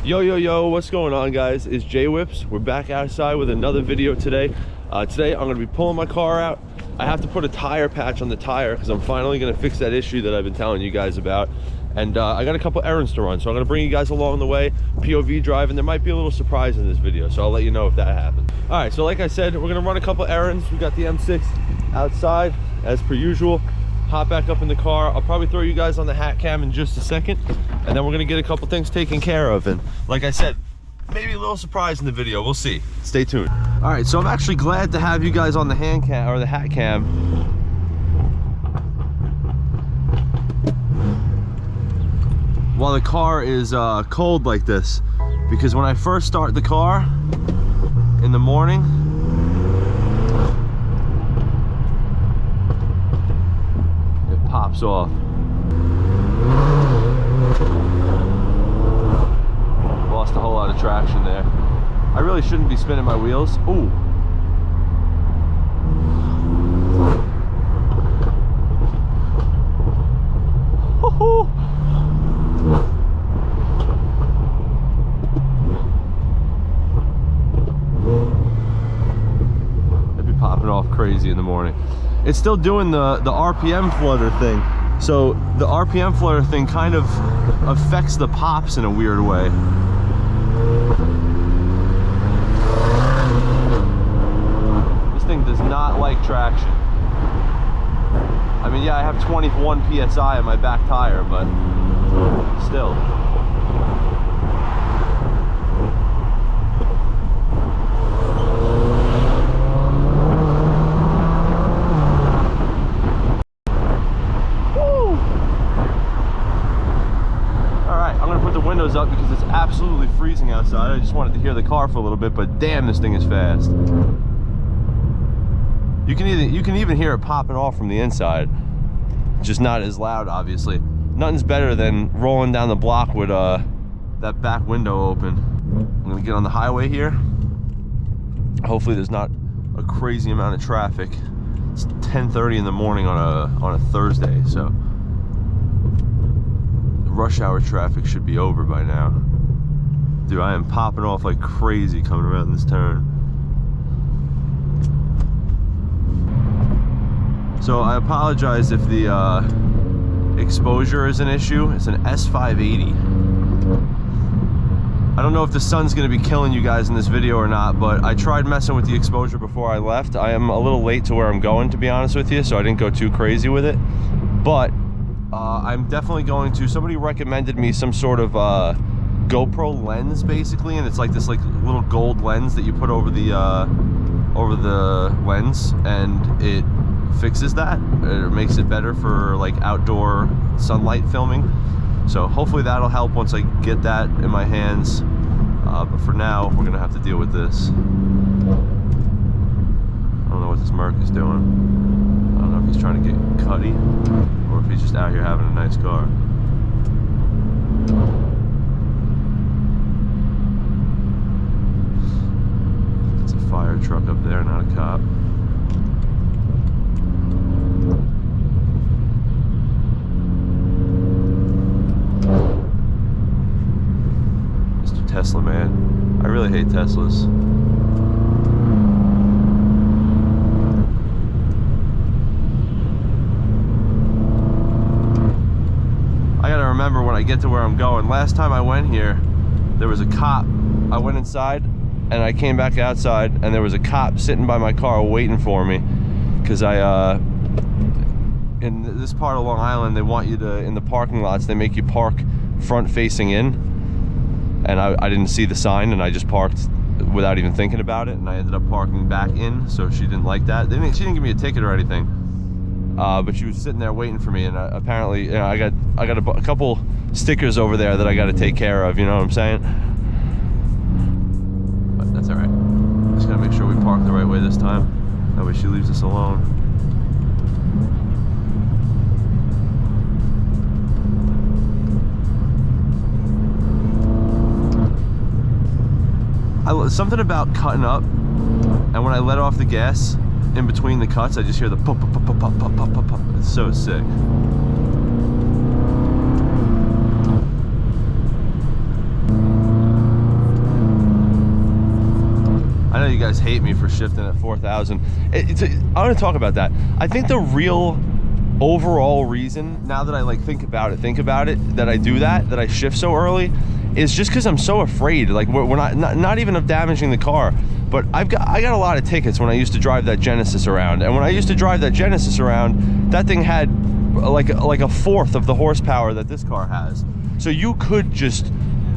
Yo, what's going on, guys? It's Jaywhips. We're back outside with another video today. Today I'm going to be pulling my car out. I have to put a tire patch on the tire because I'm finally going to fix that issue that I've been telling you guys about. And I got a couple errands to run, so I'm going to bring you guys along the way. POV drive, and there might be a little surprise in this video, so I'll let you know if that happens. All right, so like I said, we're going to run a couple errands. We got the M6 outside as per usual. Hop back up in the car. I'll probably throw you guys on the hat cam in just a second, and then we're gonna get a couple things taken care of. And like I said, maybe a little surprise in the video. We'll see. Stay tuned. All right, so I'm actually glad to have you guys on the hand cam or the hat cam. While the car is cold like this, because when I first start the car in the morning, pops off. Lost a whole lot of traction there. I really shouldn't be spinning my wheels. Ooh. It'd be popping off crazy in the morning. It's still doing the RPM flutter thing. So the RPM flutter thing kind of affects the pops in a weird way. This thing does not like traction. I mean, yeah, I have 21 PSI on my back tire, but still. Up because it's absolutely freezing outside. I just wanted to hear the car for a little bit, but damn, this thing is fast. You can even hear it popping off from the inside, just not as loud, obviously. Nothing's better than rolling down the block with that back window open. I'm gonna get on the highway here. Hopefully there's not a crazy amount of traffic. It's 10:30 in the morning on a Thursday, so rush hour traffic should be over by now. Dude, I am popping off like crazy coming around this turn. So I apologize if the exposure is an issue. It's an S580. I don't know if the sun's gonna be killing you guys in this video or not, but I tried messing with the exposure before I left. I am a little late to where I'm going, to be honest with you, so I didn't go too crazy with it. But I'm definitely going to. Somebody recommended me some sort of GoPro lens, basically, and it's like this little gold lens that you put over the lens, and it fixes that. It makes it better for like outdoor sunlight filming. So hopefully that'll help once I get that in my hands. But for now, we're gonna have to deal with this. I don't know what this Merc is doing. I don't know if he's trying to get cutty, or if he's just out here having a nice car. It's a fire truck up there, not a cop. Mr. Tesla, man. I really hate Teslas. Remember when I get to where I'm going. Last time I went here, there was a cop. I went inside and I came back outside and there was a cop sitting by my car waiting for me because in this part of Long Island, they want you to, in the parking lots, they make you park front facing in, and I didn't see the sign and I just parked without even thinking about it, and I ended up parking back in, so she didn't like that. She didn't give me a ticket or anything. But she was sitting there waiting for me, and apparently, you know, I got a couple stickers over there that I got to take care of. You know what I'm saying? But that's all right. Just gotta make sure we park the right way this time. That way she leaves us alone. Something about cutting up, and when I let off the gas in between the cuts, I just hear the pop, pop, pop, pop, pop, pop, pop, pop. It's so sick. guys hate me for shifting at 4,000. I'm gonna talk about that. I think the real overall reason, now that I like think about it, that I do that I shift so early, is just because I'm so afraid. Like we're not even of damaging the car, but I got a lot of tickets when I used to drive that Genesis around. And when I used to drive that Genesis around, that thing had like a fourth of the horsepower that this car has. So you could just,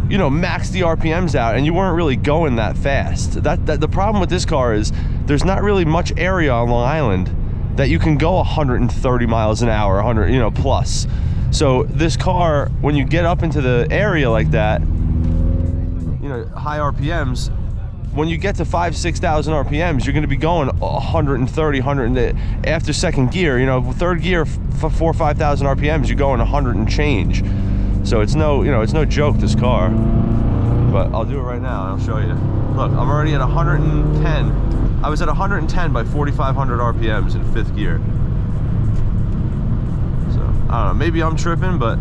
you know, max the RPMs out and you weren't really going that fast. The problem with this car is there's not really much area on Long Island that you can go 130 miles an hour, 100, you know, plus. So this car, when you get up into the area like that, you know, high RPMs, when you get to 5,000-6,000 RPMs, you're going to be going 130, 100 after second gear. You know, third gear, 4,000 or 5,000 RPMs, you're going 100 and change. So it's no, you know, it's no joke, this car. But I'll do it right now and I'll show you. Look, I'm already at 110. I was at 110 by 4,500 RPMs in fifth gear. So I don't know, maybe I'm tripping, but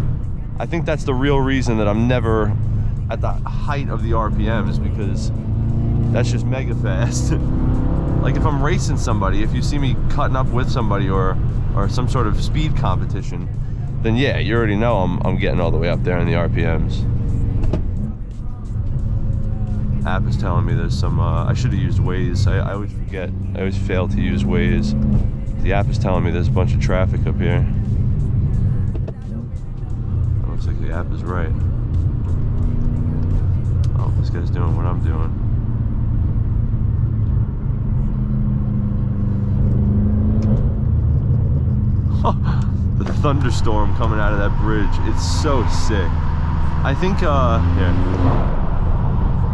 I think that's the real reason that I'm never at the height of the RPMs, because that's just mega fast. Like if I'm racing somebody, if you see me cutting up with somebody or some sort of speed competition, then yeah, you already know I'm getting all the way up there in the RPMs. App is telling me there's some, I should have used Waze. I always forget. I always fail to use Waze. The app is telling me there's a bunch of traffic up here. It looks like the app is right. Oh, this guy's doing what I'm doing. The thunderstorm coming out of that bridge, it's so sick. I think, here.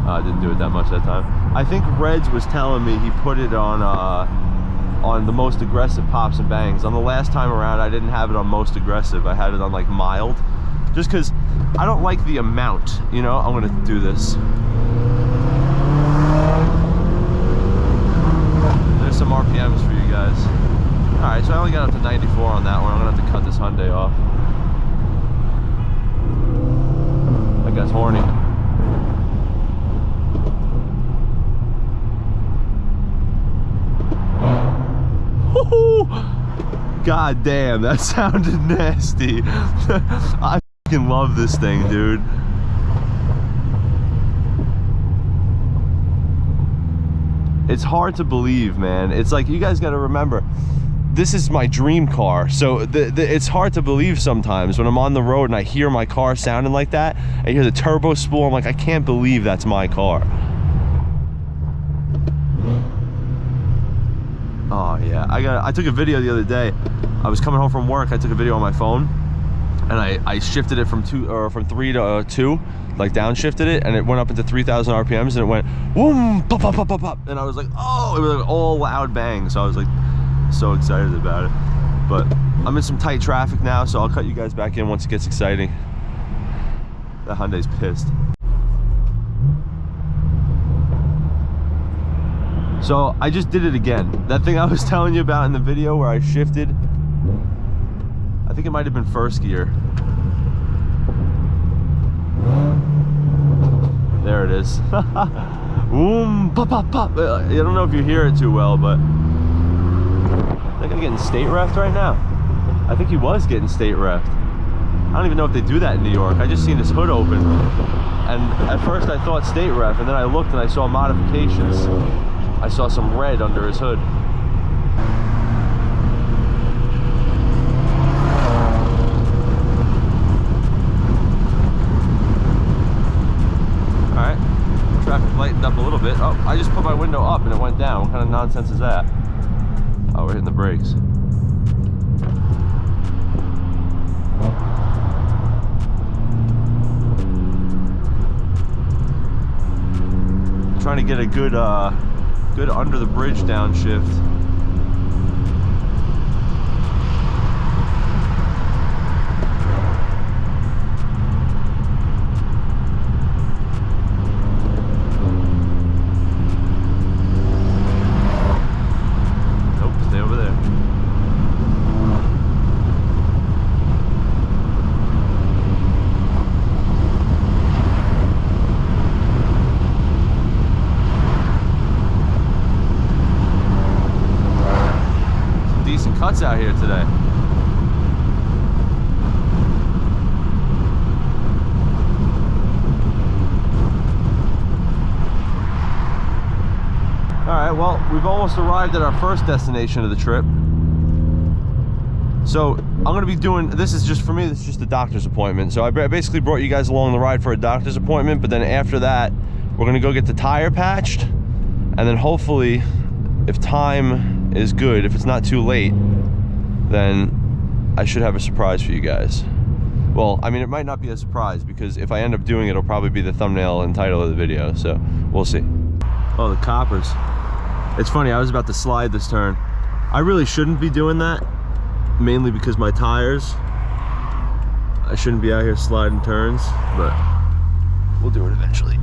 I didn't do it that much that time. I think Reds was telling me he put it on the most aggressive pops and bangs. On the last time around, I didn't have it on most aggressive. I had it on like mild, just because I don't like the amount, you know. I'm gonna do this. There's some RPMs for you guys. All right, so I only got up to 94 on that one. I'm gonna have to cut this Hyundai off. That guy's horny. God damn, that sounded nasty. I fucking love this thing, dude. It's hard to believe, man. It's like, you guys gotta remember, this is my dream car. So it's hard to believe sometimes when I'm on the road and I hear my car sounding like that. I hear the turbo spool, I'm like, I can't believe that's my car. Oh yeah, I took a video the other day. I was coming home from work. I took a video on my phone, and I shifted it from 3 to 2, like downshifted it, and it went up into 3,000 RPMs, and it went boom, pop, pop, pop, pop, pop, and I was like, oh, it was like all loud bangs. So I was like, so excited about it. But I'm in some tight traffic now, so I'll cut you guys back in once it gets exciting. The Hyundai's pissed. So I just did it again. That thing I was telling you about in the video where I shifted, I think it might have been first gear. There it is. Boom, pop, pop, pop. I don't know if you hear it too well, but I think I'm getting state reffed right now. I think he was getting state reffed. I don't even know if they do that in New York. I just seen his hood open, and at first I thought state ref, and then I looked and I saw modifications. I saw some red under his hood. Alright, traffic lightened up a little bit. Oh, I just put my window up and it went down. What kind of nonsense is that? Oh, we're hitting the brakes. Trying to get a good good under the bridge downshift. Nope, stay over there. decent cuts out here today. Alright, well, we've almost arrived at our first destination of the trip. So, I'm going to be doing, this is just, for me, this is just a doctor's appointment. So I basically brought you guys along the ride for a doctor's appointment, but then after that, we're going to go get the tire patched. And then hopefully, if time is good, if it's not too late, then I should have a surprise for you guys. Well, I mean, it might not be a surprise, because if I end up doing it, it'll probably be the thumbnail and title of the video, so we'll see. Oh, the coppers. It's funny, I was about to slide this turn. I really shouldn't be doing that, mainly because my tires. I shouldn't be out here sliding turns, but we'll do it eventually.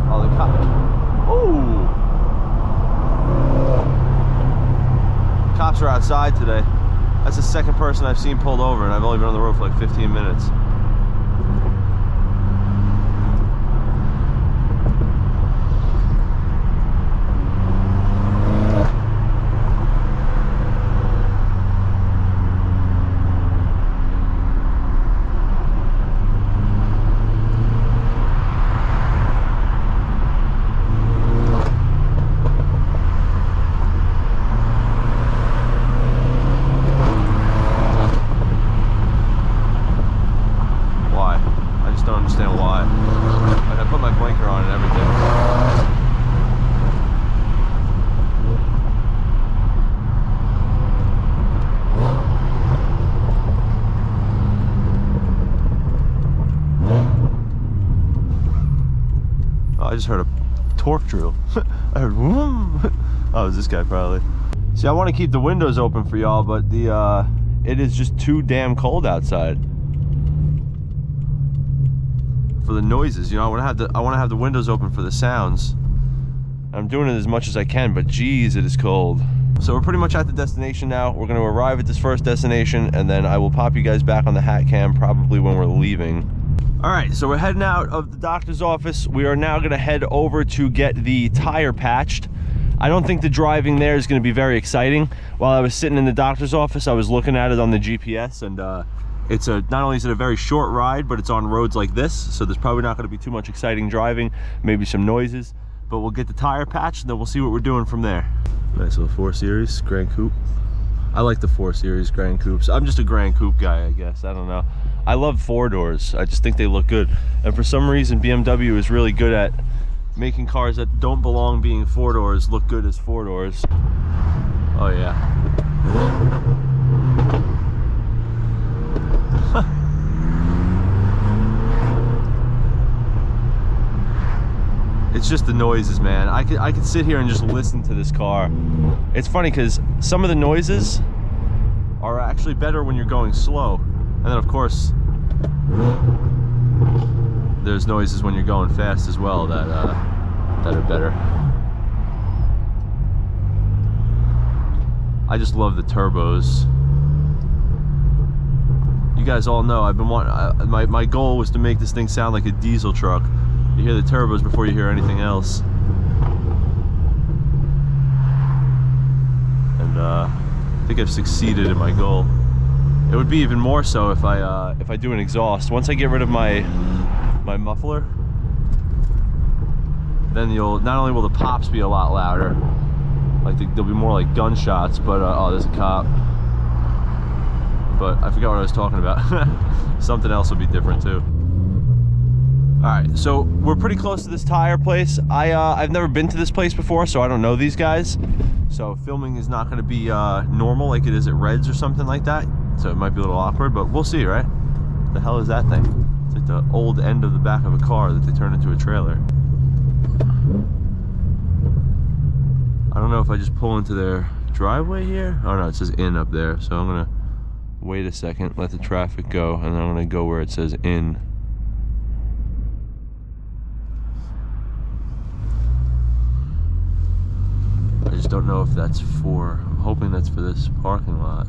Oh, the cop. Ooh! Cops are outside today. That's the second person I've seen pulled over, and I've only been on the road for like 15 minutes. I just heard a torque drill. I heard whoom. Oh, it was this guy probably. See, I want to keep the windows open for y'all, but the it is just too damn cold outside for the noises. You know, I want to have the windows open for the sounds. I'm doing it as much as I can, but geez, it is cold. So we're pretty much at the destination now. We're going to arrive at this first destination, and then I will pop you guys back on the hat cam probably when we're leaving. All right, so we're heading out of the doctor's office. We are now gonna head over to get the tire patched. I don't think the driving there is gonna be very exciting. While I was sitting in the doctor's office, I was looking at it on the GPS, and it's not only is it a very short ride, but it's on roads like this, so there's probably not gonna be too much exciting driving, maybe some noises, but we'll get the tire patched, and then we'll see what we're doing from there. Nice little 4 Series Grand Coupe. I like the 4 Series Grand Coupes. I'm just a Grand Coupe guy, I guess. I don't know. I love 4-doors. I just think they look good. And for some reason, BMW is really good at making cars that don't belong being 4-doors look good as 4-doors. Oh, yeah. It's just the noises, man. I could sit here and just listen to this car. It's funny because some of the noises are actually better when you're going slow. And then of course, there's noises when you're going fast as well that are better. I just love the turbos. You guys all know I've been wanting. My goal was to make this thing sound like a diesel truck. You hear the turbos before you hear anything else. And I think I've succeeded in my goal. It would be even more so if I do an exhaust. Once I get rid of my muffler, then not only will the pops be a lot louder, like they'll be more like gunshots, but oh, there's a cop. But I forgot what I was talking about. Something else will be different too. Alright, so we're pretty close to this tire place. I've never been to this place before, so I don't know these guys. So filming is not going to be normal like it is at Red's or something like that. So it might be a little awkward, but we'll see, right? What the hell is that thing? It's like the old end of the back of a car that they turned into a trailer. I don't know if I just pull into their driveway here. Oh no, it says in up there. So I'm going to wait a second, let the traffic go, and then I'm going to go where it says in. I just don't know if that's for, I'm hoping that's for this parking lot.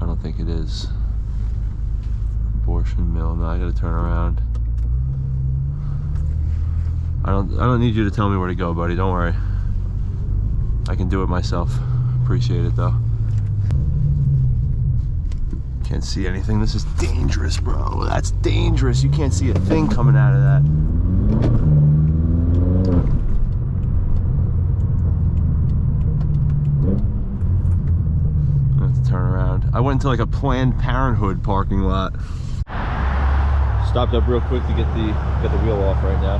I don't think it is. portion mill. Now I gotta turn around. I don't need you to tell me where to go, buddy. Don't worry. I can do it myself. Appreciate it though. Can't see anything. This is dangerous, bro. That's dangerous. You can't see a thing coming out of that. I have to turn around. I went into like a Planned Parenthood parking lot. Stopped up real quick to get the wheel off right now.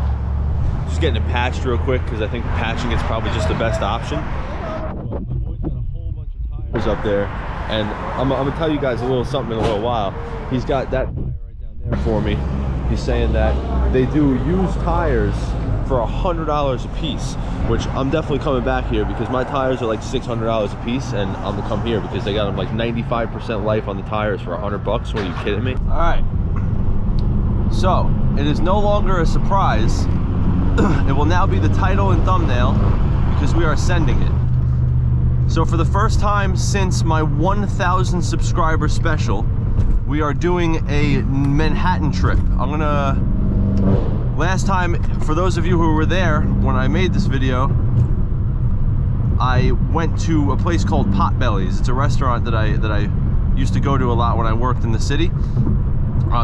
Just getting it patched real quick because I think patching is probably just the best option. My boy's got a whole bunch of tires up there, and I'm gonna tell you guys a little something in a little while. He's got that tire right down there for me. He's saying that they do used tires for $100 a piece, which I'm definitely coming back here because my tires are like $600 a piece, and I'm gonna come here because they got them like 95% life on the tires for $100 bucks. What, are you kidding me? All right. So it is no longer a surprise. It will now be the title and thumbnail because we are sending it. So for the first time since my 1,000 subscriber special, we are doing a Manhattan trip. Last time, for those of you who were there when I made this video, I went to a place called Potbelly's. It's a restaurant that I used to go to a lot when I worked in the city.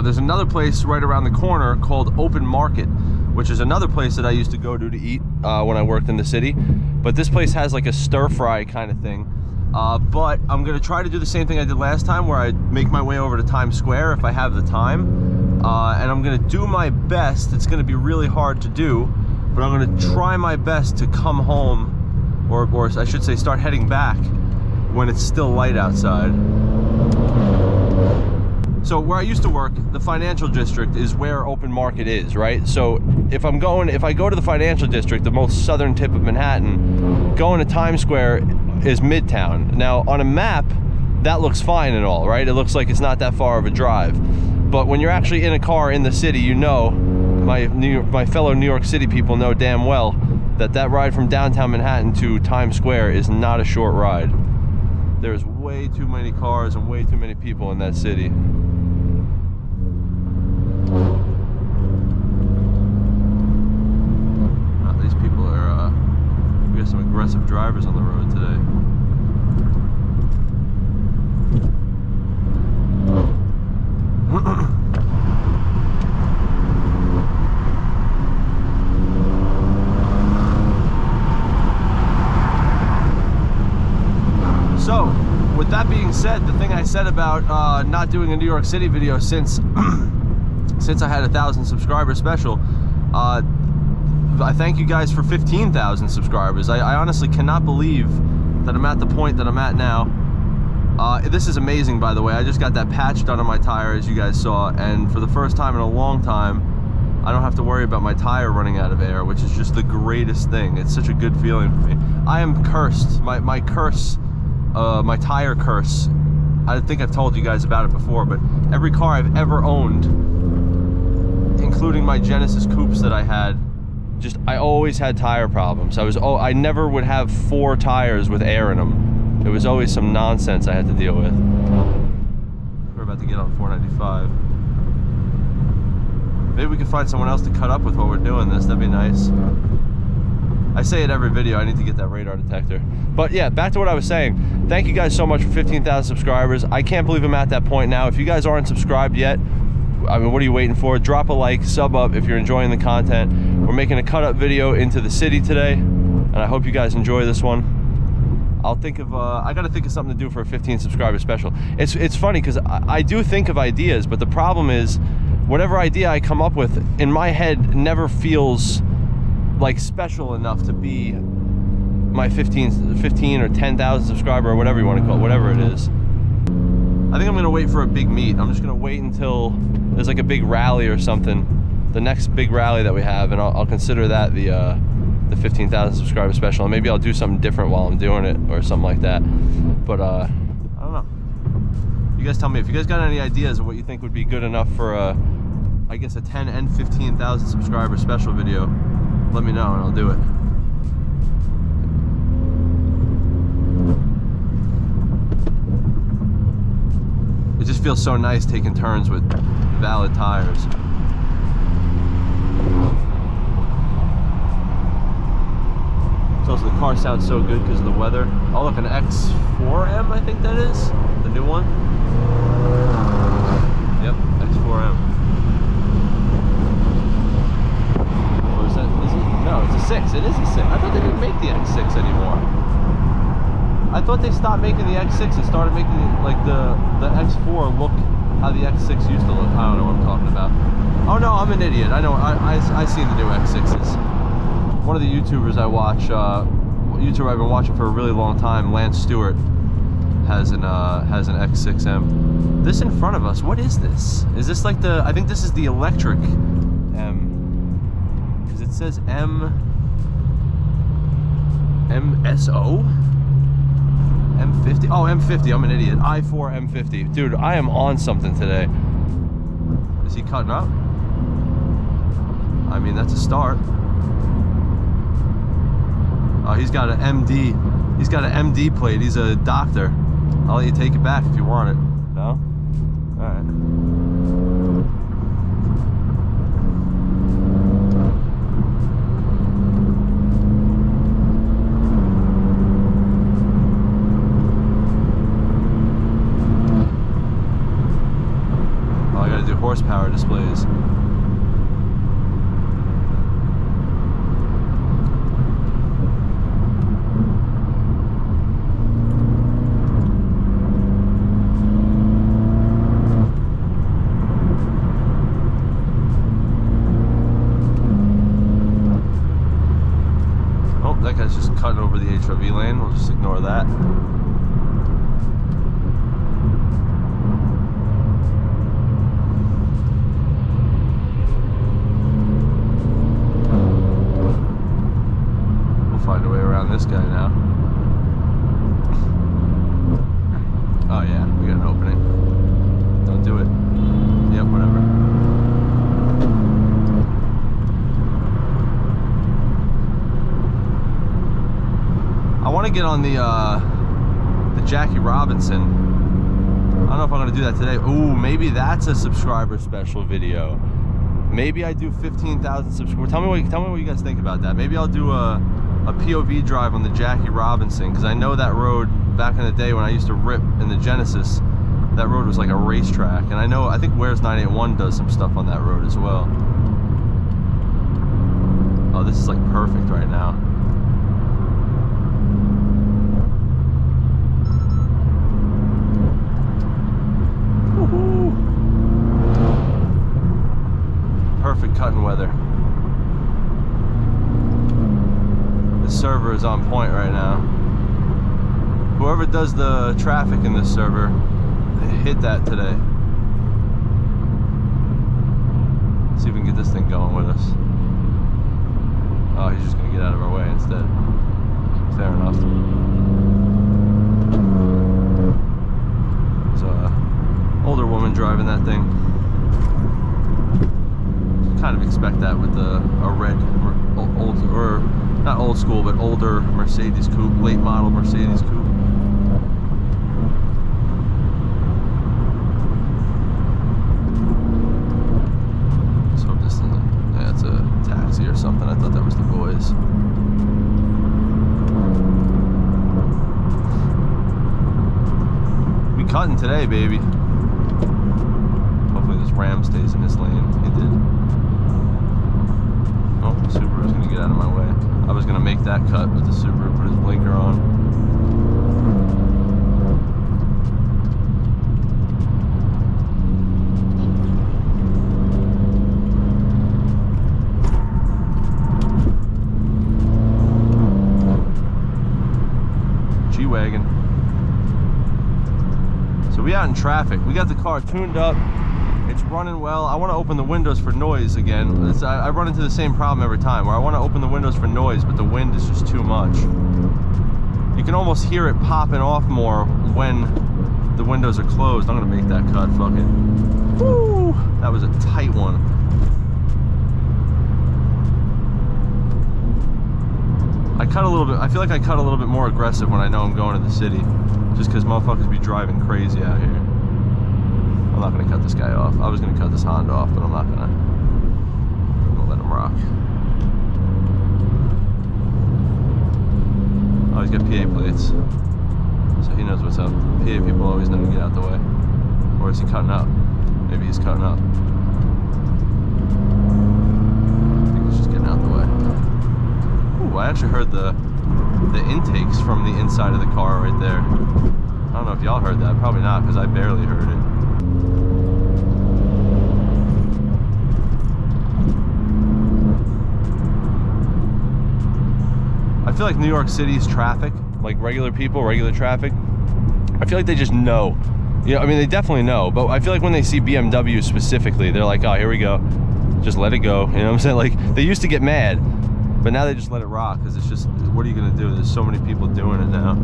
There's another place right around the corner called Open Market, which is another place that I used to go to eat when I worked in the city. But this place has like a stir-fry kind of thing. But I'm gonna try to do the same thing I did last time, where I make my way over to Times Square if I have the time. And I'm gonna do my best. It's gonna be really hard to do, but I'm gonna try my best to come home, or I should say start heading back when it's still light outside. So where I used to work, the financial district is where Open Market is, right? So if I go to the financial district, the most southern tip of Manhattan, going to Times Square is Midtown. Now on a map, that looks fine and all, right? It looks like it's not that far of a drive. But when you're actually in a car in the city, you know, my fellow New York City people know damn well that ride from downtown Manhattan to Times Square is not a short ride. There's way too many cars and way too many people in that city. These people are, we got some aggressive drivers on the road today. So, with that being said, the thing I said about not doing a New York City video since I had 1,000 subscriber special, I thank you guys for 15,000 subscribers. I honestly cannot believe that I'm at the point that I'm at now. This is amazing, by the way. I just got that patch done on my tire, as you guys saw, and for the first time in a long time, I don't have to worry about my tire running out of air, which is just the greatest thing. It's such a good feeling for me. I am cursed. My curse, my tire curse, I think I've told you guys about it before, but every car I've ever owned, including my Genesis coupes that I had, I always had tire problems. I never would have 4 tires with air in them. It was always some nonsense I had to deal with. We're about to get on 495. Maybe we could find someone else to cut up with while we're doing this. That'd be nice. I say it every video, I need to get that radar detector. But yeah, back to what I was saying. Thank you guys so much for 15,000 subscribers. I can't believe I'm at that point now. If you guys aren't subscribed yet, I mean, what are you waiting for? Drop a like, sub up if you're enjoying the content. We're making a cut up video into the city today, and I hope you guys enjoy this one. I'll think of, I gotta think of something to do for a 15 subscriber special. It's funny, because I do think of ideas, but the problem is, whatever idea I come up with, in my head, never feels like special enough to be my 15 or 10,000 subscriber, or whatever you want to call it, whatever it is. I think I'm gonna wait for a big meet. I'm just gonna wait until there's like a big rally or something, the next big rally that we have, and I'll consider that the 15,000 subscriber special, and maybe I'll do something different while I'm doing it or something like that. But I don't know. You guys tell me if you guys got any ideas of what you think would be good enough for I guess a 10 and 15,000 subscriber special video. Let me know and I'll do it. It just feels so nice taking turns with valid tires. So also the car sounds so good because of the weather. Oh look, an X4M, I think that is the new one. Yep, X4M. Or is that? Is it? No, it's a 6. It is a 6. I thought they didn't make the X6 anymore. I thought they stopped making the X6 and started making like the X4 look how the X6 used to look. I don't know what I'm talking about. Oh no, I'm an idiot. I know. I seen the new X6s. One of the YouTubers I watch, YouTuber I've been watching for a really long time, Lance Stewart, has an X6M. This in front of us, what is this? Is this like the? I think this is the electric M, because it says MSO. M50? Oh, M50, I'm an idiot. I4 M50. Dude, I am on something today. Is he cutting up? I mean, that's a start. Oh, he's got an MD. He's got an MD plate. He's a doctor. I'll let you take it back if you want it. No? Alright. Horsepower displays. Oh, that guy's just cutting over the HOV lane. We'll just ignore that. This guy now. Oh yeah, we got an opening. Don't do it. Yep, whatever. I want to get on the Jackie Robinson. I don't know if I'm gonna do that today. Ooh, maybe that's a subscriber special video. Maybe I do 15,000 subscribers. Tell me what you guys think about that. Maybe I'll do a POV drive on the Jackie Robinson, because I know that road back in the day when I used to rip in the Genesis, that road was like a racetrack, and I think Where's 981 does some stuff on that road as well. Oh, this is like perfect right now. Woohoo! Perfect cutting weather. The server is on point right now. Whoever does the traffic in this server, hit that today. Let's see if we can get this thing going with us. Oh, he's just gonna get out of our way instead. Fair enough. There's an older woman driving that thing. Kind of expect that with a red, old, or not old school, but older Mercedes coupe, late model Mercedes coupe. Let's hope this isn't, yeah, it's a taxi or something. I thought that was the boys. We cutting today, baby. Hopefully this Ram stays in this lane. It did. Oh, the Subaru's gonna get out of my way. I was gonna make that cut, but the Subaru put his blinker on. G-Wagon. So we out in traffic. We got the car tuned up. It's running well. I want to open the windows for noise again. I run into the same problem every time, where I want to open the windows for noise, but the wind is just too much. You can almost hear it popping off more when the windows are closed. I'm going to make that cut. Fuck it. Woo! That was a tight one. I cut a little bit. I feel like I cut a little bit more aggressive when I know I'm going to the city, just because motherfuckers be driving crazy out here. I'm not gonna cut this guy off. I was gonna cut this Honda off, but I'm not gonna. I'm gonna let him rock. Oh, he's got PA plates, so he knows what's up. PA people always know to get out the way. Or is he cutting up? Maybe he's cutting up. I think he's just getting out the way. Ooh, I actually heard the intakes from the inside of the car right there. I don't know if y'all heard that. Probably not, because I barely heard it. I feel like New York City's traffic, like regular people, regular traffic, I feel like they just know. You know, I mean, they definitely know, but I feel like when they see BMW specifically, they're like, oh, here we go. Just let it go. You know what I'm saying? Like, they used to get mad, but now they just let it rock, because it's just, what are you going to do? There's so many people doing it now.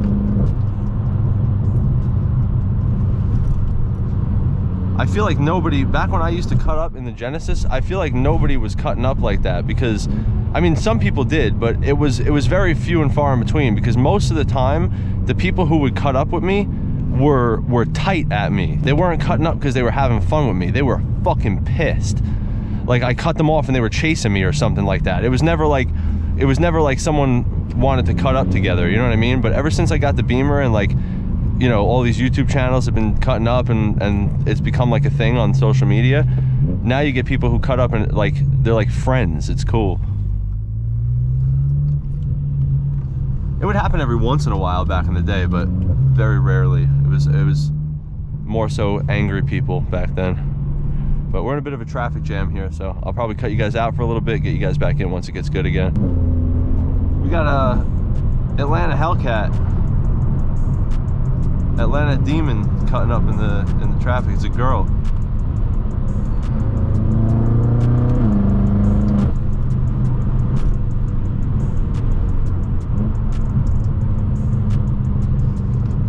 I feel like nobody, back when I used to cut up in the Genesis, I feel like nobody was cutting up like that, because, I mean, some people did, but it was very few and far in between, because most of the time, the people who would cut up with me were tight at me. They weren't cutting up because they were having fun with me. They were fucking pissed. Like, I cut them off and they were chasing me or something like that. It was never like someone wanted to cut up together, you know what I mean? But ever since I got the Beamer and, like, you know, all these YouTube channels have been cutting up and it's become like a thing on social media, now you get people who cut up and, like, they're like friends. It's cool. It would happen every once in a while back in the day, but very rarely. It was more so angry people back then. But we're in a bit of a traffic jam here, so I'll probably cut you guys out for a little bit, get you guys back in once it gets good again. We got a Atlanta Hellcat, Atlanta Demon cutting up in the traffic. It's a girl.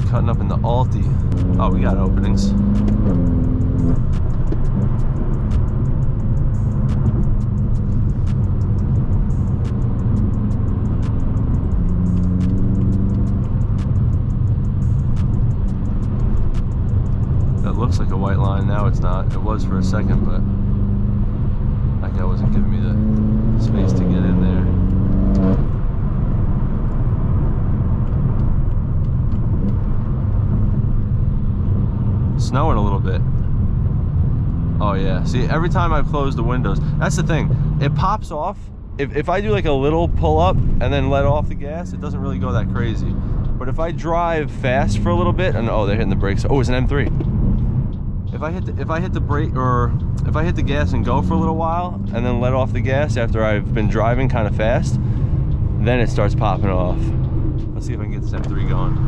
Cutting up in the Alti. Oh, we got openings. That looks like a white line. Now it's not. It was for a second, but that guy wasn't giving me the space to get in there. Snowing a little bit. Oh yeah, see, every time I close the windows, that's the thing, it pops off. If I do like a little pull up and then let off the gas, it doesn't really go that crazy. But if I drive fast for a little bit, and oh, they're hitting the brakes. Oh, it's an M3. If I hit the brake, or if I hit the gas and go for a little while and then let off the gas after I've been driving kind of fast, then it starts popping off. Let's see if I can get this M3 going.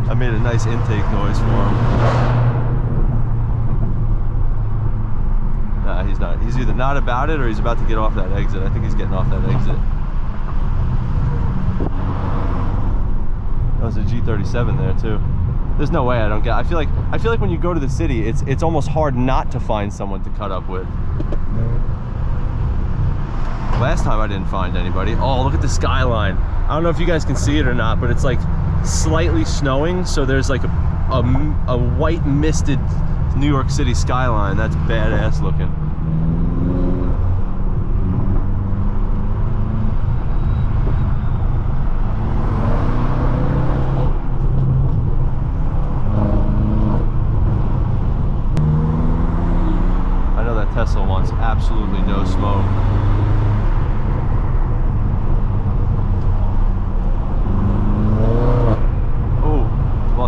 I made a nice intake noise for him. Nah, he's not. He's either not about it or he's about to get off that exit. I think he's getting off that exit. That was a G37 there too. There's no way I don't get. I feel like when you go to the city, it's almost hard not to find someone to cut up with. Last time I didn't find anybody. Oh, look at the skyline. I don't know if you guys can see it or not, but it's like slightly snowing, so there's like a white misted New York City skyline. That's badass looking. I know that Tesla wants absolutely no smoke.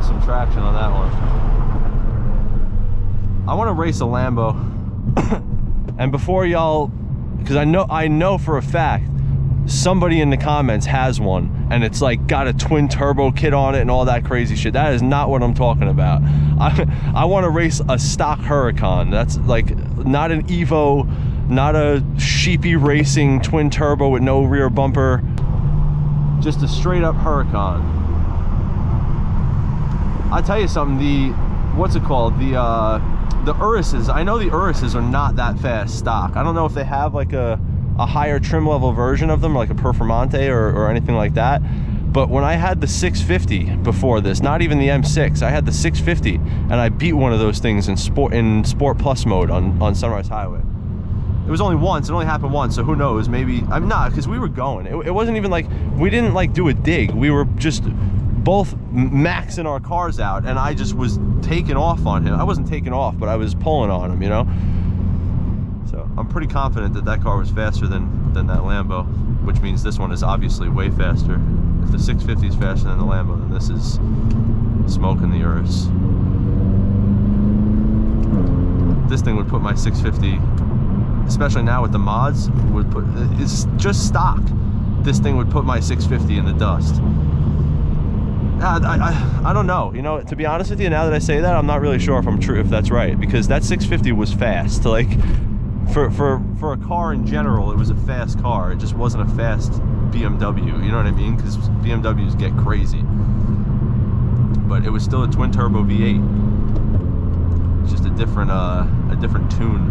Some traction on that one. I want to race a Lambo. And before y'all, because I know for a fact somebody in the comments has one and it's like got a twin turbo kit on it and all that crazy shit. That is not what I'm talking about. I want to race a stock Huracan. That's like not an Evo, not a sheepy racing twin turbo with no rear bumper, just a straight up Huracan. I'll tell you something, what's it called? The Uruses, I know the Uruses are not that fast stock. I don't know if they have like a higher trim level version of them, like a Performante or anything like that. But when I had the 650 before this, not even the M6, I had the 650, and I beat one of those things in Sport Plus mode on Sunrise Highway. It was only once, it only happened once, so who knows, maybe, I'm not, because we were going. It wasn't even like, we didn't like do a dig, we were just both maxing our cars out, and I just was taking off on him. I wasn't taking off, but I was pulling on him, you know? So I'm pretty confident that that car was faster than that Lambo, which means this one is obviously way faster. If the 650 is faster than the Lambo, then this is smoking the earths. This thing would put my 650, especially now with the mods, would put, it's just stock. This thing would put my 650 in the dust. I don't know, you know, to be honest with you, now that I say that, I'm not really sure if that's right, because that 650 was fast. Like, for a car in general, it was a fast car. It just wasn't a fast BMW, you know what I mean? Because BMWs get crazy. But it was still a twin turbo V8. It's just a different tune.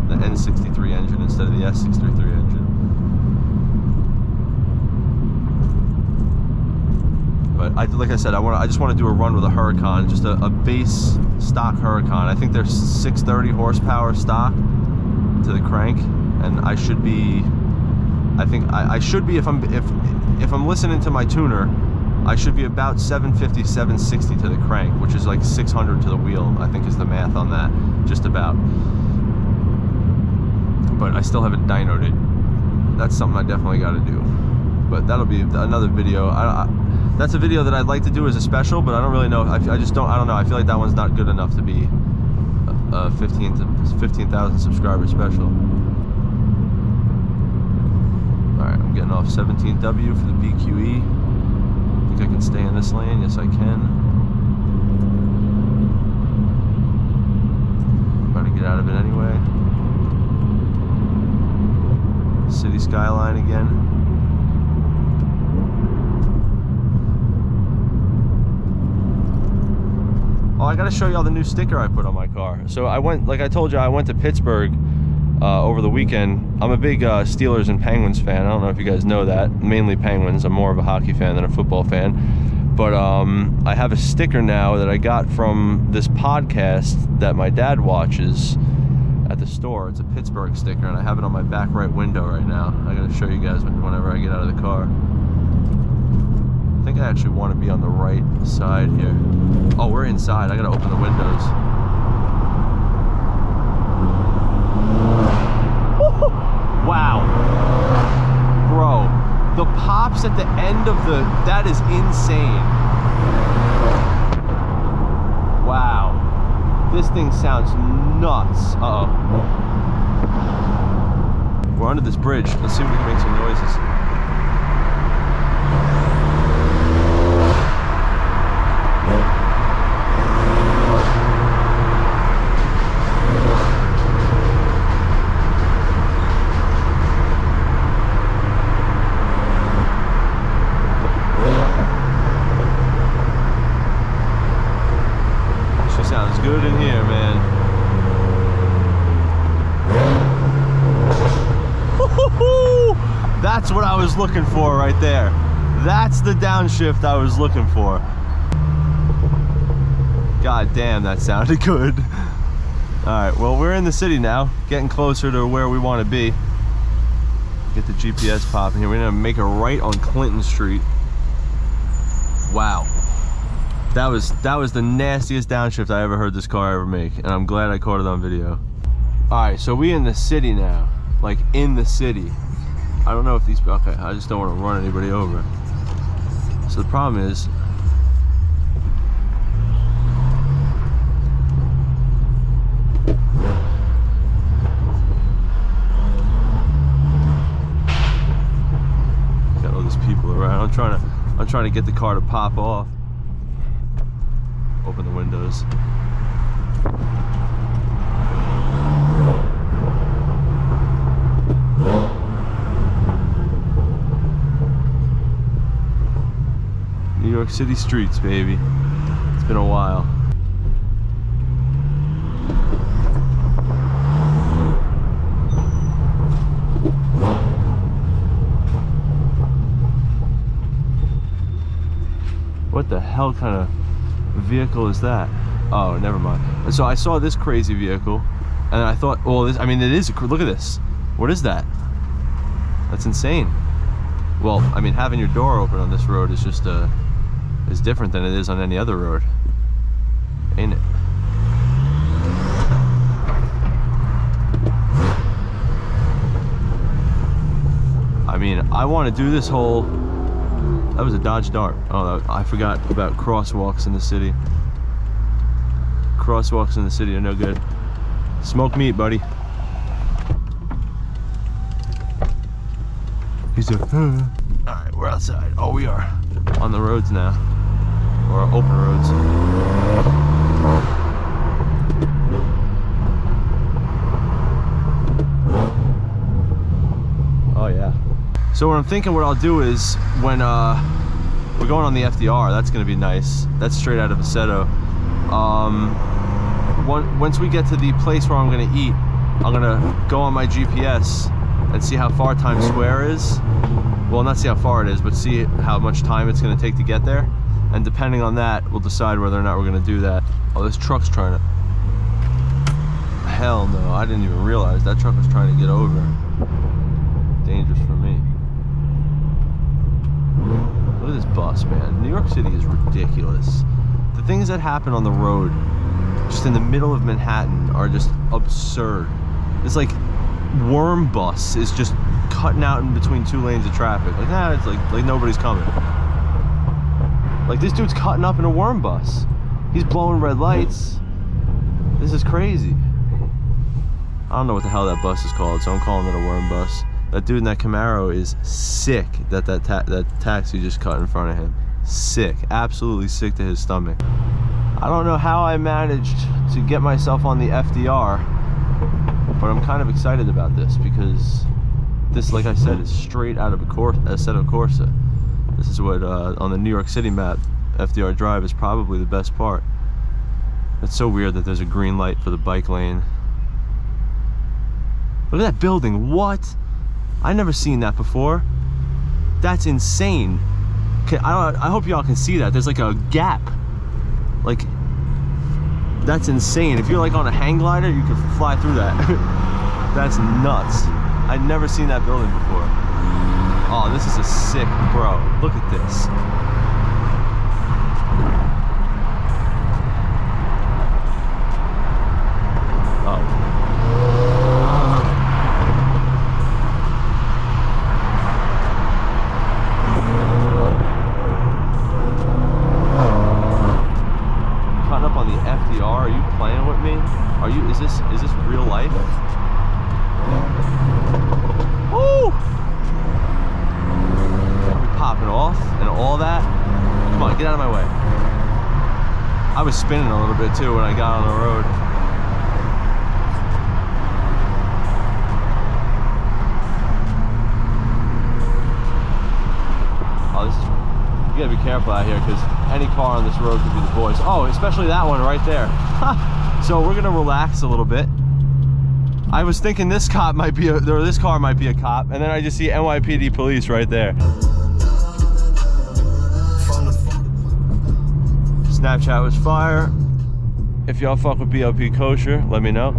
The N63 engine instead of the S633 engine. But like I said, I just want to do a run with a Huracan, just a base stock Huracan. I think they're 630 horsepower stock to the crank, and I should be. I think I should be, if I'm listening to my tuner, I should be about 750, 760 to the crank, which is like 600 to the wheel, I think is the math on that, just about. But I still haven't dynoed it. That's something I definitely got to do. But that'll be another video. That's a video that I'd like to do as a special, but I don't really know. I don't know. I feel like that one's not good enough to be a 15,000 subscriber special. Alright, I'm getting off 17W for the BQE. Think I can stay in this lane? Yes, I can. About to get out of it anyway. City skyline again. Oh, I gotta show y'all the new sticker I put on my car. So I went, like I told you, I went to Pittsburgh over the weekend. I'm a big Steelers and Penguins fan. I don't know if you guys know that. Mainly Penguins. I'm more of a hockey fan than a football fan. But I have a sticker now that I got from this podcast that my dad watches at the store. It's a Pittsburgh sticker, and I have it on my back right window right now. I gotta show you guys whenever I get out of the car. I think I actually want to be on the right side here. Oh, we're inside. I gotta open the windows. Wow. Bro, the pops at the end of that is insane. Wow. This thing sounds nuts. Uh-oh. We're under this bridge. Let's see if we can make some noises. Good in here, man. That's what I was looking for right there. That's the downshift I was looking for. God damn, that sounded good. Alright, well, we're in the city now, getting closer to where we want to be. Get the GPS popping here. We're gonna make a right on Clinton Street. Wow. That was the nastiest downshift I ever heard this car ever make, and I'm glad I caught it on video. Alright, so we in the city now. Like, in the city. I don't know if these, okay, I just don't want to run anybody over. So the problem is, got all these people around. I'm trying to get the car to pop off. Open the windows. New York City streets, baby. It's been a while. What the hell kind of vehicle is that? Oh, never mind. So I saw this crazy vehicle, and I thought, well, this, I mean, it is, look at this. What is that? That's insane. Well, I mean, having your door open on this road is just, is different than it is on any other road. Ain't it? I mean, I want to do this whole, that was a Dodge Dart. Oh, I forgot about crosswalks in the city. Crosswalks in the city are no good. Smoke meat, buddy. He's a, alright, we're outside. Oh, we are on the roads now. Or open roads. Oh, yeah. So what I'm thinking what I'll do is when we're going on the FDR, that's gonna be nice. That's straight out of Assetto. Once we get to the place where I'm gonna eat, I'm gonna go on my GPS and see how far Times Square is. Well, not see how far it is, but see how much time it's gonna take to get there. And depending on that, we'll decide whether or not we're gonna do that. Oh, this truck's trying to, hell no, I didn't even realize that truck was trying to get over. Dangerous for me. Look at this bus, man. New York City is ridiculous. The things that happen on the road, just in the middle of Manhattan, are just absurd. It's like Worm Bus is just cutting out in between two lanes of traffic. Like, nah, it's like nobody's coming. Like, this dude's cutting up in a Worm Bus. He's blowing red lights. This is crazy. I don't know what the hell that bus is called, so I'm calling it a Worm Bus. That dude in that Camaro is sick that taxi just cut in front of him. Sick, absolutely sick to his stomach. I don't know how I managed to get myself on the FDR, but I'm kind of excited about this because this, like I said, is straight out of Assetto Corsa. This is what, on the New York City map, FDR Drive is probably the best part. It's so weird that there's a green light for the bike lane. Look at that building, what? I've never seen that before. That's insane. I hope y'all can see that. There's like a gap. Like, that's insane. If you're like on a hang glider, you can fly through that. That's nuts. I'd never seen that building before. Oh, this is a sick, bro. Look at this. Is this real life? Woo! We're popping off and all that. Come on, get out of my way. I was spinning a little bit too when I got on the road. Oh, this is, you gotta be careful out here because any car on this road could be the boys. Oh, especially that one right there. So we're gonna relax a little bit. I was thinking this cop might be this car might be a cop, and then I just see NYPD police right there. Snapchat was fire. If y'all fuck with BLP kosher, let me know.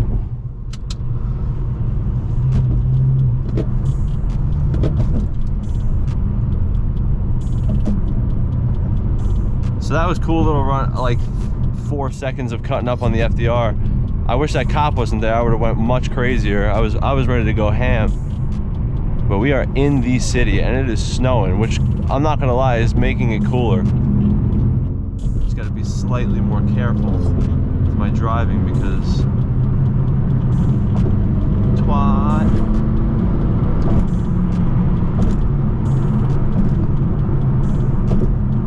So that was cool little run, like 4 seconds of cutting up on the FDR. I wish that cop wasn't there. I would have went much crazier. I was ready to go ham. But we are in the city and it is snowing, which I'm not gonna lie is making it cooler. Just gotta be slightly more careful with my driving because twat.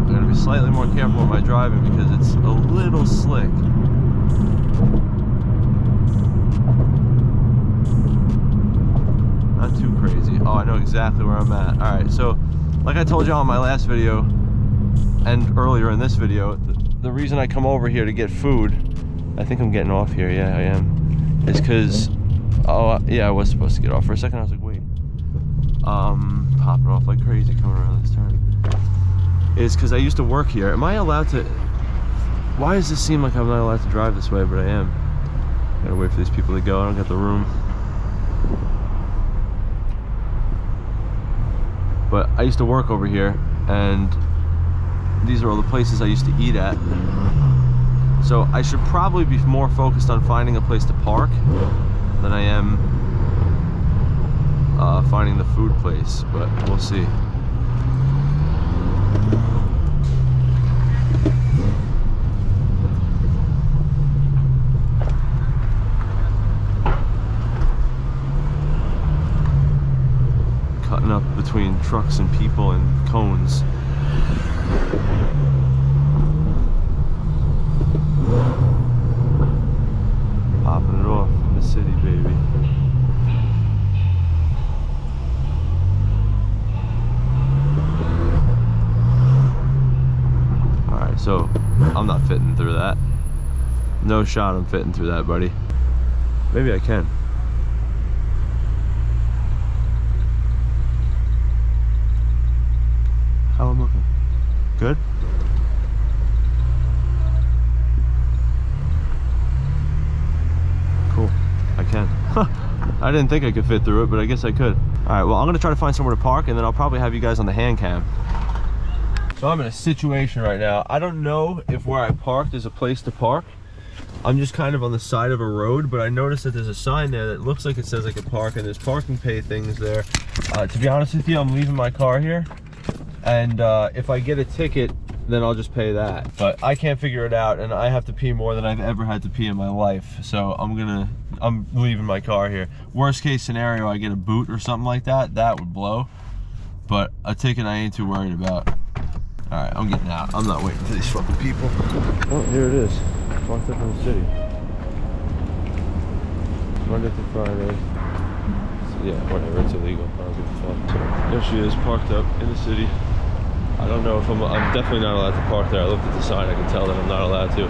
I gotta be slightly more careful with my driving because it's a little slick. Not too crazy. Oh, I know exactly where I'm at. Alright, so like I told y'all in my last video and earlier in this video, the reason I come over here to get food, I think I'm getting off here, yeah I am, is because, oh yeah, I was supposed to get off. For a second I was like, wait. Popping off like crazy coming around this turn. is because I used to work here. Am I allowed to? Why does this seem like I'm not allowed to drive this way, but I am? Gotta wait for these people to go. I don't got the room. But I used to work over here, and these are all the places I used to eat at. So I should probably be more focused on finding a place to park than I am finding the food place, but we'll see. Cutting up between trucks and people and cones. Popping it off in the city, baby. Alright, so I'm not fitting through that. No shot I'm fitting through that, buddy. Maybe I can. How I'm looking? Good? Cool. I can. I didn't think I could fit through it, but I guess I could. Alright, well, I'm gonna try to find somewhere to park, and then I'll probably have you guys on the hand cam. So I'm in a situation right now. I don't know if where I parked is a place to park. I'm just kind of on the side of a road, but I noticed that there's a sign there that looks like it says I can park, and there's parking pay things there. To be honest with you, I'm leaving my car here, and if I get a ticket, then I'll just pay that. But I can't figure it out, and I have to pee more than I've ever had to pee in my life. So I'm leaving my car here. Worst case scenario, I get a boot or something like that. That would blow. But a ticket I ain't too worried about. All right, I'm getting out. I'm not waiting for these fucking people. Oh, here it is. Parked up in the city. Monday through Friday. So, yeah, whatever. It's illegal. I don't give a fuck. So, there she is, parked up in the city. I don't know if I'm definitely not allowed to park there. I looked at the sign, I can tell that I'm not allowed to.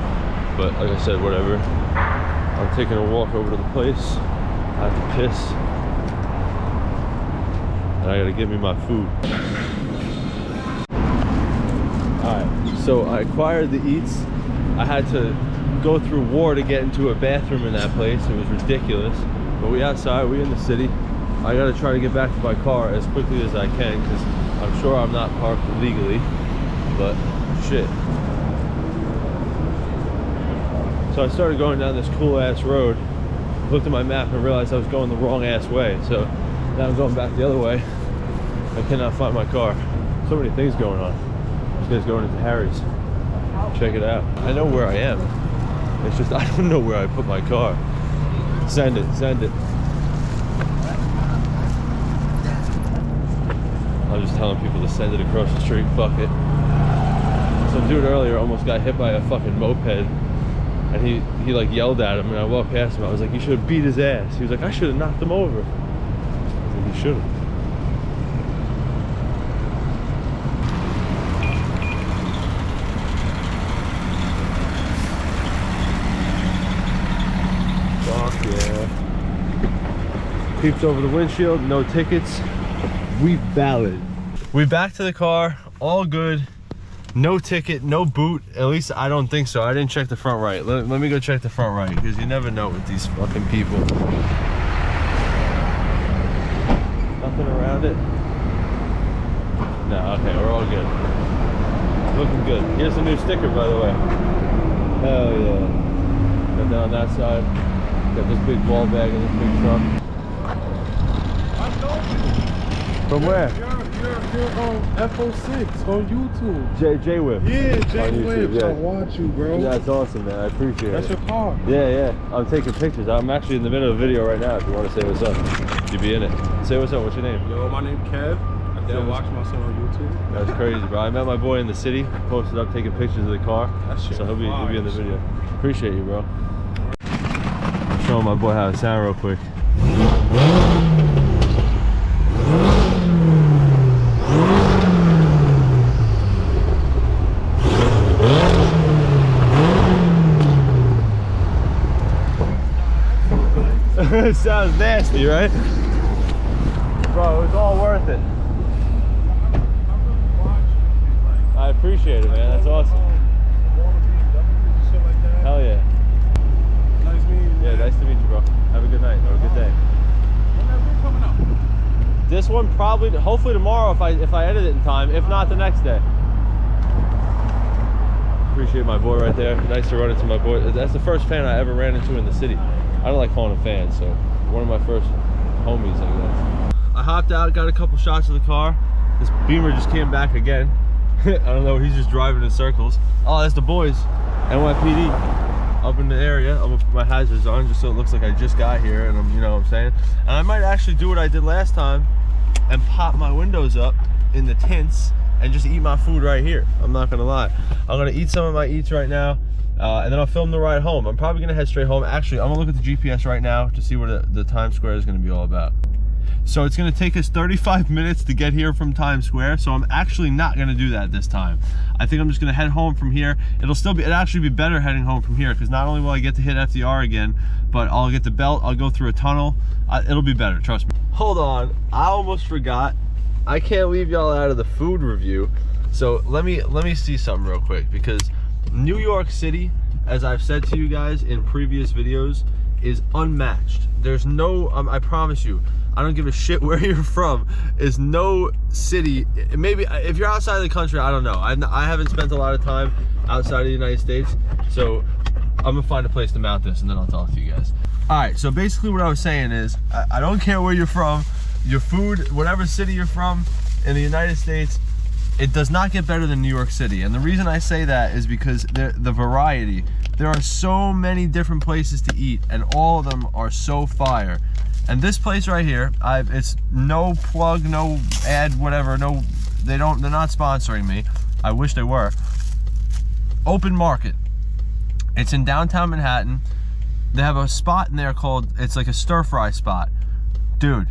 But like I said, whatever. I'm taking a walk over to the place. I have to piss. And I gotta give me my food. Alright, so I acquired the eats. I had to go through war to get into a bathroom in that place. It was ridiculous. But we outside, we in the city. I gotta try to get back to my car as quickly as I can, because I'm sure I'm not parked legally, but shit. So I started going down this cool ass road, looked at my map and realized I was going the wrong ass way. So now I'm going back the other way. I cannot find my car. So many things going on. This guy's going into Harry's. Check it out. I know where I am. It's just I don't know where I put my car. Send it, send it. I'm just telling people to send it across the street, fuck it. Some dude earlier almost got hit by a fucking moped, and he like yelled at him, and I walked past him. I was like, you should have beat his ass. He was like, I should have knocked him over. I was like, you should have. Fuck yeah. Peeped over the windshield, no tickets. We valid. We back to the car, all good. No ticket, no boot. At least I don't think so. I didn't check the front right. Let me go check the front right, because you never know with these fucking people. Nothing around it? No, okay, we're all good. Looking good. Here's a new sticker, by the way. Hell yeah. Got down that side. Got this big ball bag in this big truck. From where? You're on FO6 on YouTube. Jaywhips. Yeah, Jaywhips. Yeah. I watch you, bro. That's awesome, man. I appreciate That's it. your car. Yeah. I'm taking pictures. I'm actually in the middle of a video right now. If you want to say what's up, you'd be in it. Say what's up. What's your name? Yo, my name Kev. I did watch my son on YouTube. That's crazy, bro. I met my boy in the city. Posted up taking pictures of the car. That shit so he'll be in the shit. video. Appreciate you, bro. I'm showing my boy how to sound real quick. It sounds nasty, right? Bro, it was all worth it. I I appreciate it, man. That's awesome. Hell yeah. Nice meeting you. Yeah, nice to meet you, bro. Have a good night. Have a good day. When that rig coming up? This one probably, hopefully tomorrow if I edit it in time. If not, the next day. Appreciate my boy right there. Nice to run into my boy. That's the first fan I ever ran into in the city. I don't like calling him fans, so one of my first homies, I guess. I hopped out, got a couple shots of the car. This Beamer just came back again. I don't know, he's just driving in circles. Oh, that's the boys, NYPD, up in the area. I'm gonna put my hazards on just so it looks like I just got here, and I'm, you know what I'm saying? And I might actually do what I did last time and pop my windows up in the tints and just eat my food right here. I'm not gonna lie. I'm gonna eat some of my eats right now, and then I'll film the ride home. I'm probably gonna head straight home. Actually, I'm gonna look at the GPS right now to see what the Times Square is gonna be all about. So it's gonna take us 35 minutes to get here from Times Square, so I'm actually not gonna do that this time. I think I'm just gonna head home from here. It'll actually be better heading home from here, because not only will I get to hit FDR again, but I'll get the belt, I'll go through a tunnel. It'll be better, trust me. Hold on, I almost forgot. I can't leave y'all out of the food review. So let me see something real quick, because New York City, as I've said to you guys in previous videos, is unmatched. There's no, I promise you, I don't give a shit where you're from, is no city, maybe if you're outside of the country, I don't know. I haven't spent a lot of time outside of the United States, so I'm gonna find a place to mount this and then I'll talk to you guys. All right, so basically what I was saying is, I don't care where you're from, your food, whatever city you're from in the United States, it does not get better than New York City. And the reason I say that is because the variety. There are so many different places to eat, and all of them are so fire. And this place right here, it's no plug, no ad, whatever, no, they're not sponsoring me. I wish they were. Open Market. It's in downtown Manhattan. They have a spot in there called, it's like a stir fry spot. Dude,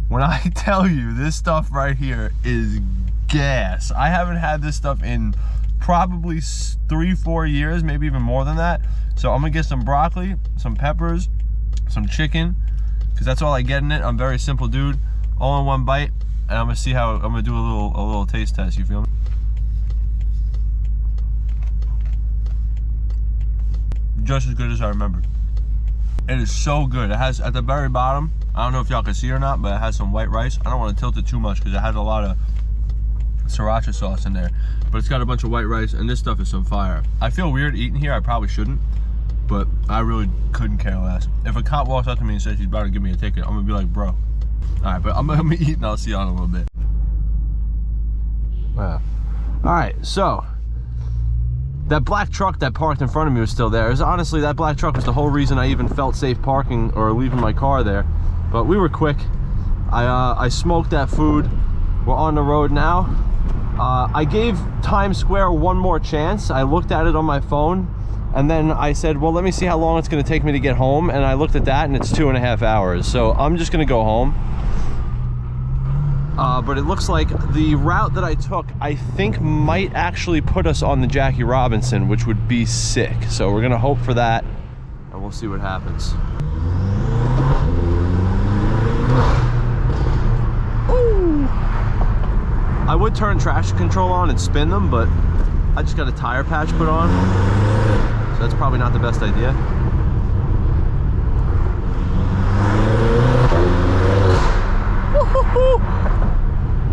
when I tell you this stuff right here is gas. I haven't had this stuff in probably 3-4 years, maybe even more than that. So I'm gonna get some broccoli, some peppers, some chicken, because that's all I get in it. I'm a very simple dude, all in one bite, and I'm gonna see how, I'm gonna do a little taste test, you feel me? Just as good as I remembered. It is so good. It has, at the very bottom, I don't know if y'all can see or not, but it has some white rice. I don't want to tilt it too much because it has a lot of sriracha sauce in there, but it's got a bunch of white rice, and this stuff is some fire. I feel weird eating here. I probably shouldn't, but I really couldn't care less. If a cop walks up to me and says he's about to give me a ticket, I'm gonna be like, bro. All right, but I'm gonna eat and I'll see y'all in a little bit. Wow. All right, so that black truck that parked in front of me was still there. Honestly, that black truck was the whole reason I even felt safe parking or leaving my car there. But we were quick. I smoked that food. We're on the road now. I gave Times Square one more chance. I looked at it on my phone, and then I said, well, let me see how long it's gonna take me to get home. And I looked at that, and it's 2.5 hours. So I'm just gonna go home. But it looks like the route that I took, I think might actually put us on the Jackie Robinson, which would be sick. So we're gonna hope for that, and we'll see what happens. Ooh. I would turn traction control on and spin them, but I just got a tire patch put on, so that's probably not the best idea.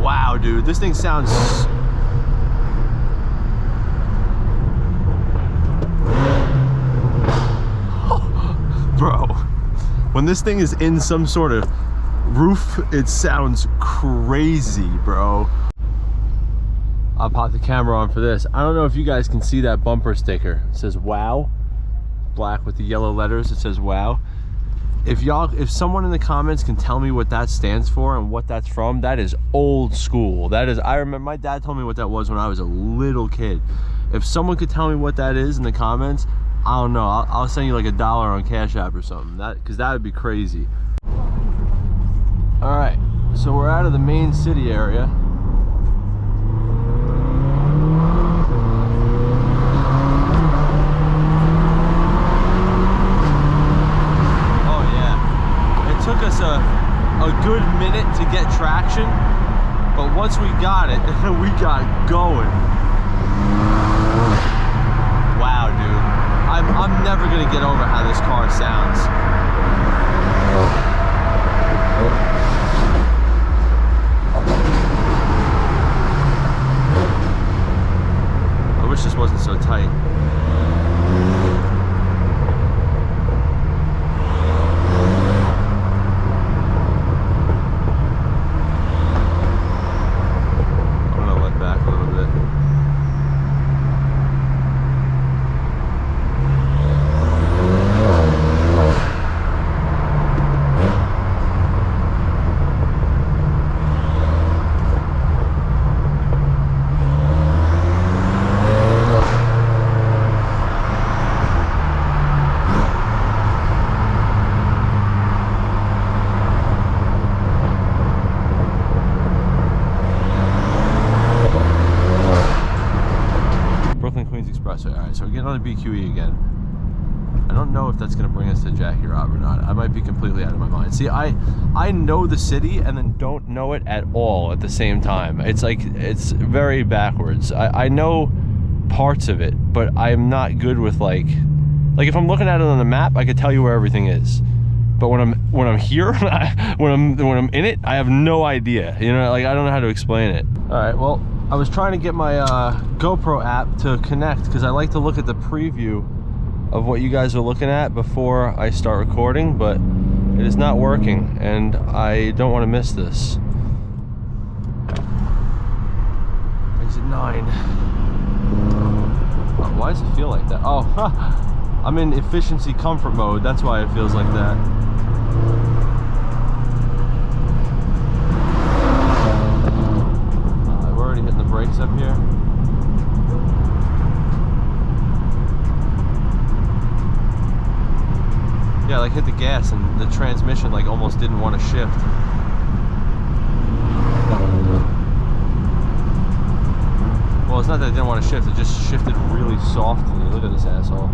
Wow, dude, this thing sounds... Bro, when this thing is in some sort of roof, it sounds crazy, bro. I'll pop the camera on for this. I don't know if you guys can see that bumper sticker. It says wow, black with the yellow letters, it says wow. If someone in the comments can tell me what that stands for and what that's from, that is old school. That is, I remember my dad told me what that was when I was a little kid. If someone could tell me what that is in the comments, I don't know, I'll send you like $1 on Cash App or something, because that would be crazy. All right, so we're out of the main city area. Took us a good minute to get traction, but once we got it, we got going. Wow, dude. I'm never gonna get over how this car sounds. I wish this wasn't so tight. I'm gonna let back a little bit. Alright, so we're getting on the BQE again. I don't know if that's going to bring us to Jackie Rob or not. I might be completely out of my mind. See, I know the city and then don't know it at all at the same time. It's like, it's very backwards. I know parts of it, but I'm not good with like if I'm looking at it on the map, I could tell you where everything is. But when I'm here, when I'm in it, I have no idea. You know, like I don't know how to explain it. Alright, well, I was trying to get my GoPro app to connect because I like to look at the preview of what you guys are looking at before I start recording, but it is not working and I don't want to miss this. Exit 9. Oh, why does it feel like that? Oh, I'm in efficiency comfort mode. That's why it feels like that. Hitting the brakes up here. Yeah, like hit the gas and the transmission like almost didn't want to shift. Well, it's not that it didn't want to shift, it just shifted really softly. Look at this asshole.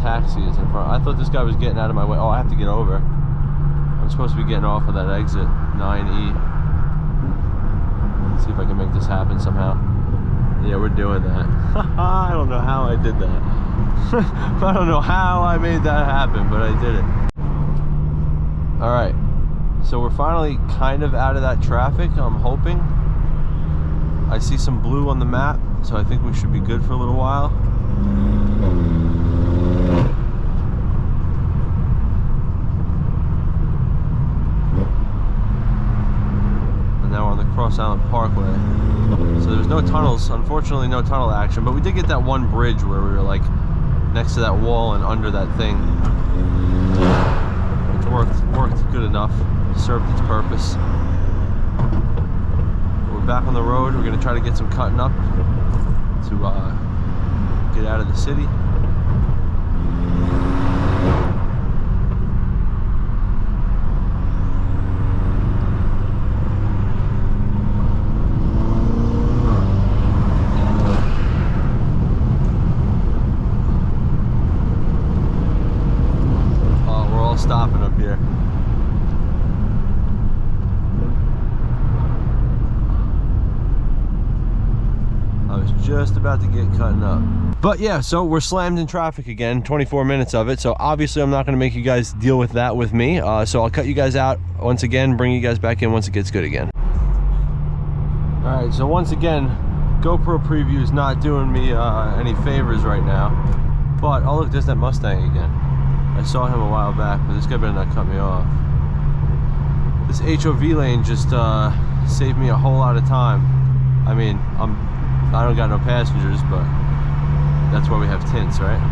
Taxi is in front. I thought this guy was getting out of my way. Oh, I have to get over. I'm supposed to be getting off of that exit 9E. Let's see if I can make this happen somehow. Yeah, we're doing that. I don't know how I did that. I don't know how I made that happen, but I did it. Alright, so we're finally kind of out of that traffic, I'm hoping. I see some blue on the map, so I think we should be good for a little while. Cross Island Parkway. So there's no tunnels, unfortunately no tunnel action, but we did get that one bridge where we were like next to that wall and under that thing. It worked good enough, served its purpose. We're back on the road. We're gonna try to get some cutting up to get out of the city. Stopping up here. I was just about to get cutting up. But yeah, so we're slammed in traffic again, 24 minutes of it. So obviously I'm not going to make you guys deal with that with me. So I'll cut you guys out once again, bring you guys back in once it gets good again. All right, so once again, GoPro preview is not doing me any favors right now. But, oh look, there's that Mustang again. I saw him a while back, but this guy better not cut me off. This HOV lane just saved me a whole lot of time. I mean, I don't got no passengers, but that's why we have tints, right?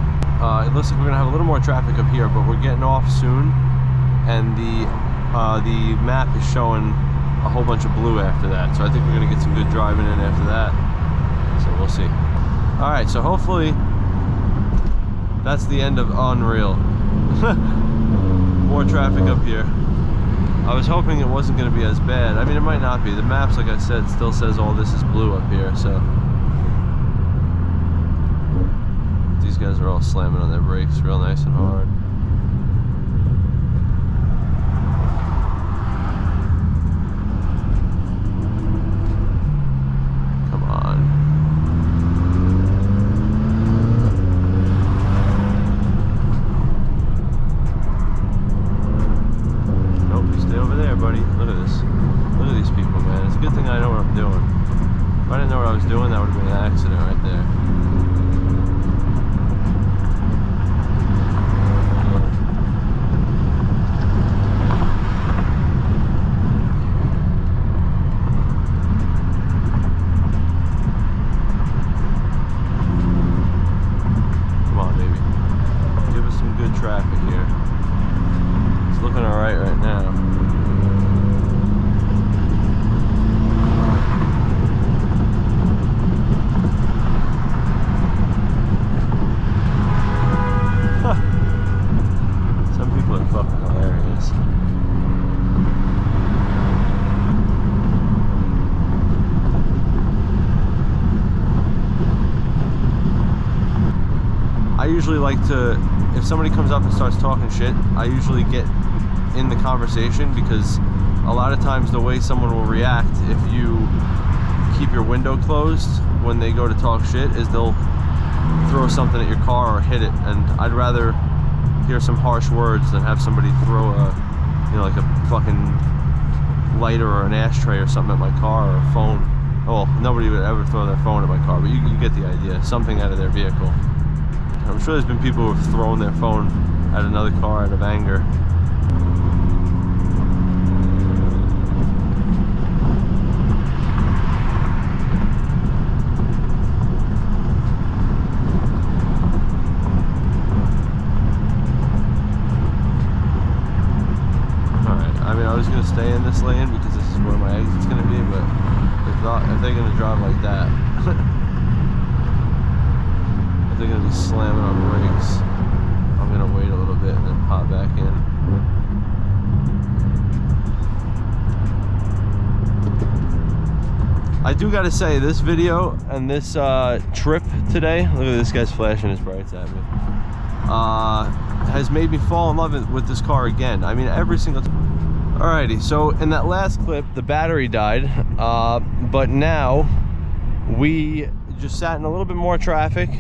It looks like we're gonna have a little more traffic up here, but we're getting off soon, and the map is showing a whole bunch of blue after that. So I think we're gonna get some good driving in after that. So we'll see. All right, so hopefully that's the end of Unreal. More traffic up here. I was hoping it wasn't going to be as bad. I mean, it might not be. The maps, like I said, still says all this is blue up here, so. these guys are all slamming on their brakes real nice and hard. Come on. Nope, stay over there, buddy. Look at this. Look at these people, man. It's a good thing I know what I'm doing. If I didn't know what I was doing, that would have been an accident right there. Come on, baby. Give us some good traffic here. It's looking alright right now. I usually like to, if somebody comes up and starts talking shit, I usually get in the conversation, because a lot of times the way someone will react if you keep your window closed when they go to talk shit is they'll throw something at your car or hit it, and I'd rather hear some harsh words than have somebody throw a, you know, like a fucking lighter or an ashtray or something at my car, or a phone. Well, nobody would ever throw their phone at my car, but you get the idea. Something out of their vehicle. I'm sure there's been people who have thrown their phone at another car out of anger. Alright, I mean, I was going to stay in this lane because this is where my exit's going to be, but if they're going to drive like that, they're going to be slamming on brakes, I'm going to wait a little bit and then pop back in. I do got to say, this video and this trip today, look at this guy's flashing his brights at me, has made me fall in love with this car again. I mean, every single time. Alrighty, so in that last clip, the battery died, but now we just sat in a little bit more traffic.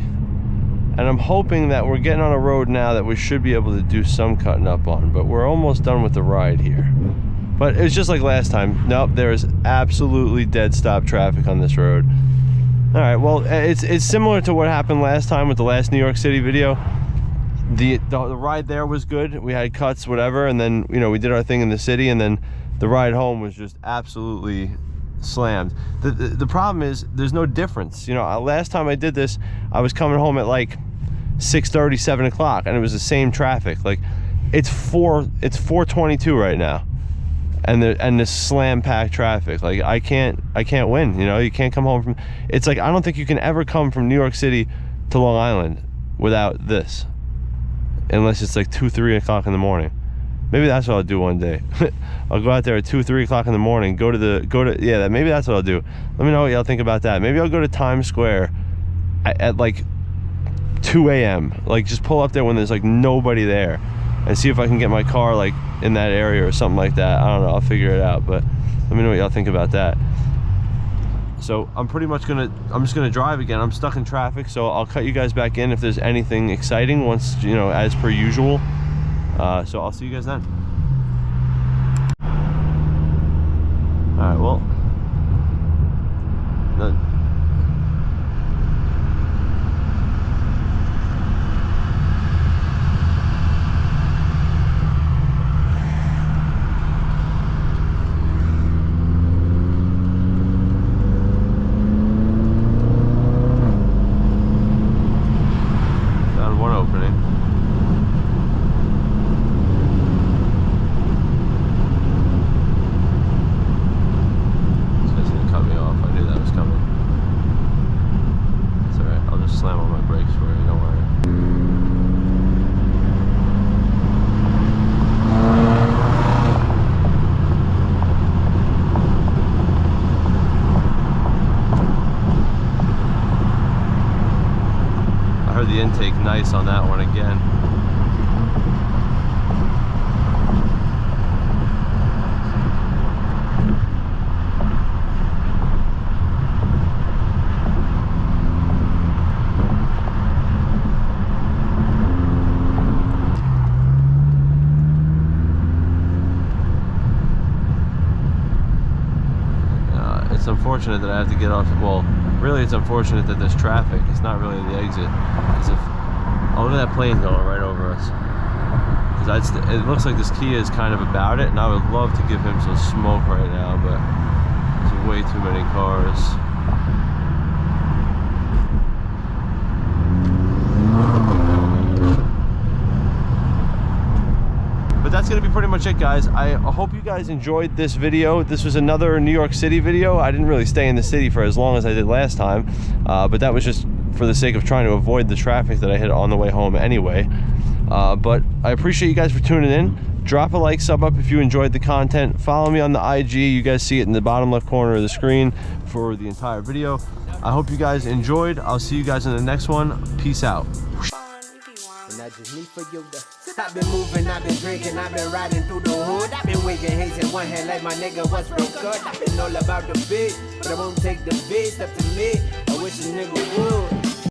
And I'm hoping that we're getting on a road now that we should be able to do some cutting up on, but we're almost done with the ride here. But it's just like last time. Nope, there is absolutely dead stop traffic on this road. All right, well, it's similar to what happened last time with the last New York City video. The ride there was good. We had cuts, whatever, and then, you know, we did our thing in the city, and then the ride home was just absolutely slammed. The problem is there's no difference. You know, last time I did this, I was coming home at like 6:30, 7 o'clock, and it was the same traffic. Like, it's 4:22 right now, and the slam packed traffic. Like, I can't win. You know, you can't come home from. It's like, I don't think you can ever come from New York City to Long Island without this, unless it's like 2, 3 o'clock in the morning. Maybe that's what I'll do one day. I'll go out there at 2, 3 o'clock in the morning. Yeah, maybe that's what I'll do. Let me know what y'all think about that. Maybe I'll go to Times Square at like 2 a.m. Like, just pull up there when there's like nobody there, and see if I can get my car like in that area or something like that. I don't know. I'll figure it out. But let me know what y'all think about that. So I'm just gonna drive again. I'm stuck in traffic, so I'll cut you guys back in if there's anything exciting once, you know, as per usual. So I'll see you guys then. All right, well, found one opening. This guy's gonna cut me off. I knew that was coming. nice on that one again. It's unfortunate that I have to get off. Well, really, it's unfortunate that there's traffic. It's not really the exit. As if, oh, look at that plane going right over us. Because it looks like this Kia is kind of about it, and I would love to give him some smoke right now, but there's way too many cars. But that's gonna be pretty much it, guys. I hope you guys enjoyed this video. This was another New York City video. I didn't really stay in the city for as long as I did last time, but that was just for the sake of trying to avoid the traffic that I hit on the way home anyway. But I appreciate you guys for tuning in. Drop a like, sub up if you enjoyed the content. Follow me on the IG. You guys see it in the bottom left corner of the screen for the entire video. I hope you guys enjoyed. I'll see you guys in the next one. Peace out. And that's just me for you. I've been moving, I've been drinking, I've been riding through the hood. I've been waving hands in one hand like my nigga was real good. I've been all about the beat, but I won't take the beat. Up to me, I wish a nigga would.